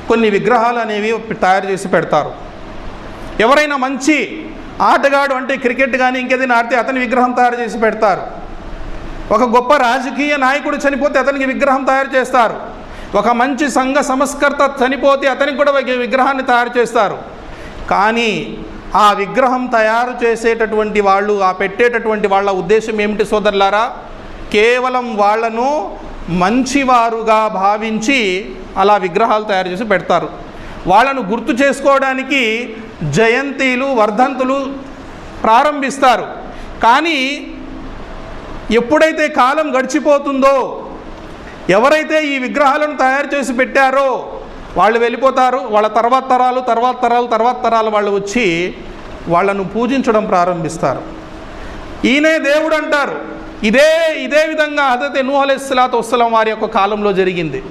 కొన్ని విగ్రహాలు అనేవి తయారు చేసి పెడతారు. ఎవరైనా మంచి ఆటగాడు అంటే క్రికెట్ కానీ ఇంకేదైనా ఆడితే అతని విగ్రహం తయారు చేసి పెడతారు. ఒక గొప్ప రాజకీయ నాయకుడు చనిపోతే అతనికి విగ్రహం తయారు చేస్తారు. ఒక మంచి సంఘ సంస్కర్త చనిపోతే అతనికి కూడా విగ్రహాన్ని తయారు చేస్తారు. కానీ ఆ విగ్రహం తయారు చేసేటటువంటి వాళ్ళు, ఆ పెట్టేటటువంటి వాళ్ళ ఉద్దేశం ఏమిటి సోదరులారా? కేవలం వాళ్ళను మంచివారుగా భావించి అలా విగ్రహాలు తయారు చేసి పెడతారు. వాళ్ళను గుర్తు చేసుకోవడానికి జయంతిలు, వర్ధంతులు ప్రారంభిస్తారు. కానీ ఎప్పుడైతే కాలం గడిచిపోతుందో, ఎవరైతే ఈ విగ్రహాలను తయారు చేసి పెట్టారో వాళ్ళు వెళ్ళిపోతారు. వాళ్ళ తర్వాత తరాలు వాళ్ళు వచ్చి వాళ్ళను పూజించడం ప్రారంభిస్తారు. ఈయనే దేవుడు అంటారు. ఇదే విధంగా హజరత్ నూహ్ అలైహిస్సలాతు వస్సలాం వారి యొక్క కాలంలో జరిగింది.